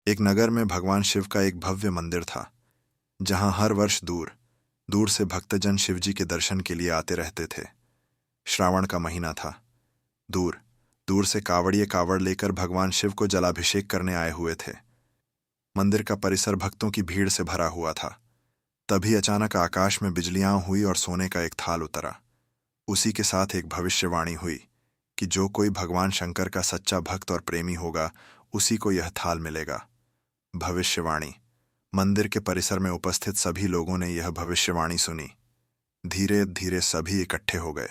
एक नगर में भगवान शिव का एक भव्य मंदिर था, जहां हर वर्ष दूर दूर से भक्तजन शिवजी के दर्शन के लिए आते रहते थे। श्रावण का महीना था। दूर दूर से कावड़िए कावड़ लेकर भगवान शिव को जलाभिषेक करने आए हुए थे। मंदिर का परिसर भक्तों की भीड़ से भरा हुआ था। तभी अचानक आकाश में बिजलियां हुई और सोने का एक थाल उतरा। उसी के साथ एक भविष्यवाणी हुई कि जो कोई भगवान शंकर का सच्चा भक्त और प्रेमी होगा, उसी को यह थाल मिलेगा। भविष्यवाणी। मंदिर के परिसर में उपस्थित सभी लोगों ने यह भविष्यवाणी सुनी। धीरे धीरे सभी इकट्ठे हो गए।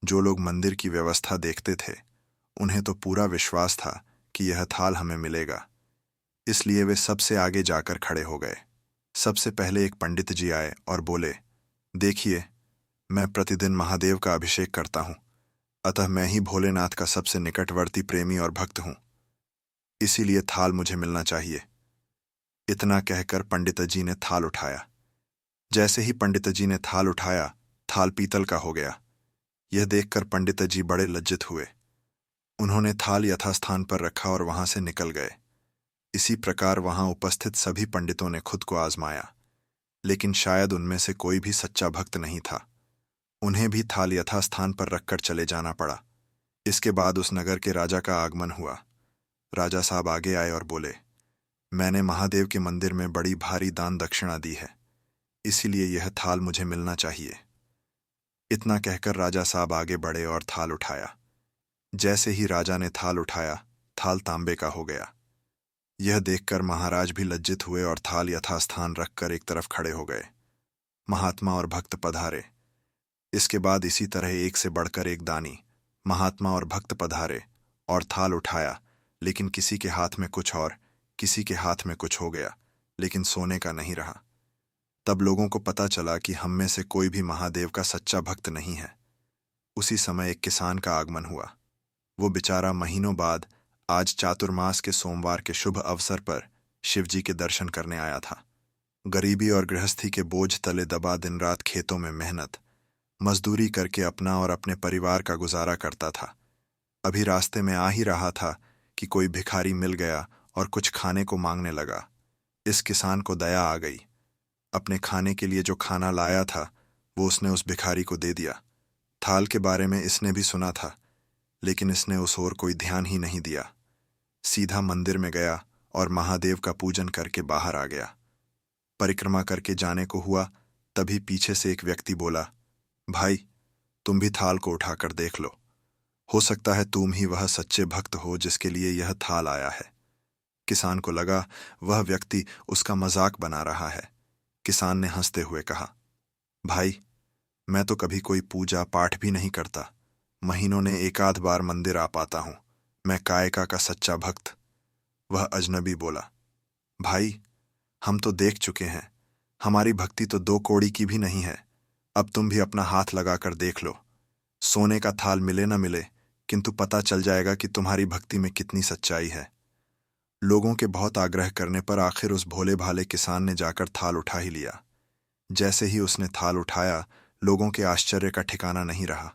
जो लोग मंदिर की व्यवस्था देखते थे, उन्हें तो पूरा विश्वास था कि यह थाल हमें मिलेगा। इसलिए वे सबसे आगे जाकर खड़े हो गए। सबसे पहले एक पंडित जी आए और बोले, देखिए, मैं प्रतिदिन महादेव का अभिषेक करता हूं, अतः मैं ही भोलेनाथ का सबसे निकटवर्ती प्रेमी और भक्त हूं। इसीलिए थाल मुझे मिलना चाहिए। इतना कहकर पंडित जी ने थाल उठाया। जैसे ही पंडित जी ने थाल उठाया, थाल पीतल का हो गया। यह देखकर पंडित जी बड़े लज्जित हुए। उन्होंने थाल यथास्थान पर रखा और वहां से निकल गए। इसी प्रकार वहां उपस्थित सभी पंडितों ने खुद को आजमाया, लेकिन शायद उनमें से कोई भी सच्चा भक्त नहीं था। उन्हें भी थाल यथास्थान पर रखकर चले जाना पड़ा। इसके बाद उस नगर के राजा का आगमन हुआ। राजा साहब आगे आए और बोले, मैंने महादेव के मंदिर में बड़ी भारी दान दक्षिणा दी है, इसीलिए यह थाल मुझे मिलना चाहिए। इतना कहकर राजा साहब आगे बढ़े और थाल उठाया। जैसे ही राजा ने थाल उठाया, थाल तांबे का हो गया। यह देखकर महाराज भी लज्जित हुए और थाल यथास्थान रखकर एक तरफ खड़े हो गए। महात्मा और भक्त पधारे। इसके बाद इसी तरह एक से बढ़कर एक दानी, महात्मा और भक्त पधारे और थाल उठाया, लेकिन किसी के हाथ में कुछ और किसी के हाथ में कुछ हो गया, लेकिन सोने का नहीं रहा। तब लोगों को पता चला कि हम में से कोई भी महादेव का सच्चा भक्त नहीं है। उसी समय एक किसान का आगमन हुआ। वो बेचारा महीनों बाद आज चातुर्मास के सोमवार के शुभ अवसर पर शिवजी के दर्शन करने आया था। गरीबी और गृहस्थी के बोझ तले दबा दिन रात खेतों में मेहनत मजदूरी करके अपना और अपने परिवार का गुजारा करता था। अभी रास्ते में आ ही रहा था कि कोई भिखारी मिल गया और कुछ खाने को मांगने लगा। इस किसान को दया आ गई। अपने खाने के लिए जो खाना लाया था, वो उसने उस भिखारी को दे दिया। थाल के बारे में इसने भी सुना था, लेकिन इसने उस ओर कोई ध्यान ही नहीं दिया। सीधा मंदिर में गया और महादेव का पूजन करके बाहर आ गया। परिक्रमा करके जाने को हुआ, तभी पीछे से एक व्यक्ति बोला, भाई, तुम भी थाल को उठाकर देख लो। हो सकता है तुम ही वह सच्चे भक्त हो जिसके लिए यह थाल आया है। किसान को लगा वह व्यक्ति उसका मजाक बना रहा है। किसान ने हंसते हुए कहा, भाई, मैं तो कभी कोई पूजा पाठ भी नहीं करता। महीनों ने एक आध बार मंदिर आ पाता हूं। मैं कायका का सच्चा भक्त। वह अजनबी बोला, भाई, हम तो देख चुके हैं। हमारी भक्ति तो 2 कौड़ी की भी नहीं है। अब तुम भी अपना हाथ लगाकर देख लो। सोने का थाल मिले न मिले, किंतु पता चल जाएगा कि तुम्हारी भक्ति में कितनी सच्चाई है। लोगों के बहुत आग्रह करने पर आखिर उस भोले भाले किसान ने जाकर थाल उठा ही लिया। जैसे ही उसने थाल उठाया, लोगों के आश्चर्य का ठिकाना नहीं रहा।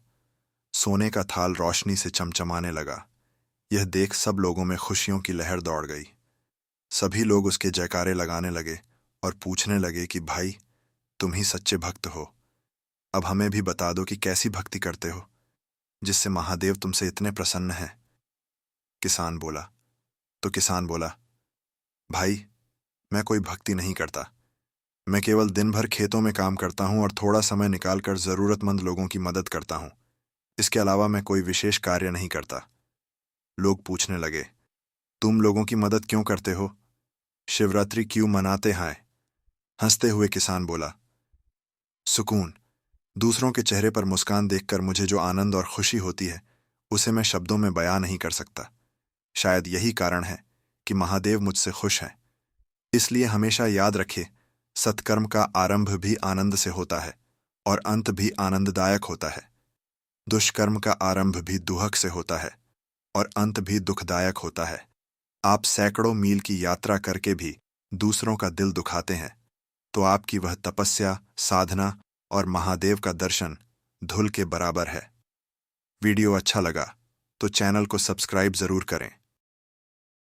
सोने का थाल रोशनी से चमचमाने लगा। यह देख सब लोगों में खुशियों की लहर दौड़ गई। सभी लोग उसके जयकारे लगाने लगे और पूछने लगे कि भाई, तुम ही सच्चे भक्त हो। अब हमें भी बता दो कि कैसी भक्ति करते हो, जिससे महादेव तुमसे इतने प्रसन्न हैं। किसान बोला, भाई, मैं कोई भक्ति नहीं करता। मैं केवल दिन भर खेतों में काम करता हूं और थोड़ा समय निकालकर जरूरतमंद लोगों की मदद करता हूं। इसके अलावा मैं कोई विशेष कार्य नहीं करता। लोग पूछने लगे, तुम लोगों की मदद क्यों करते हो? शिवरात्रि क्यों मनाते हैं? हंसते हुए किसान बोला, सुकून। दूसरों के चेहरे पर मुस्कान देखकर मुझे जो आनंद और खुशी होती है, उसे मैं शब्दों में बयां नहीं कर सकता। शायद यही कारण है कि महादेव मुझसे खुश हैं। इसलिए हमेशा याद रखे, सत्कर्म का आरंभ भी आनंद से होता है और अंत भी आनंददायक होता है। दुष्कर्म का आरंभ भी दुहक से होता है और अंत भी दुखदायक होता है। आप सैकड़ों मील की यात्रा करके भी दूसरों का दिल दुखाते हैं, तो आपकी वह तपस्या, साधना और महादेव का दर्शन धूल के बराबर है। वीडियो अच्छा लगा तो चैनल को सब्सक्राइब जरूर करें।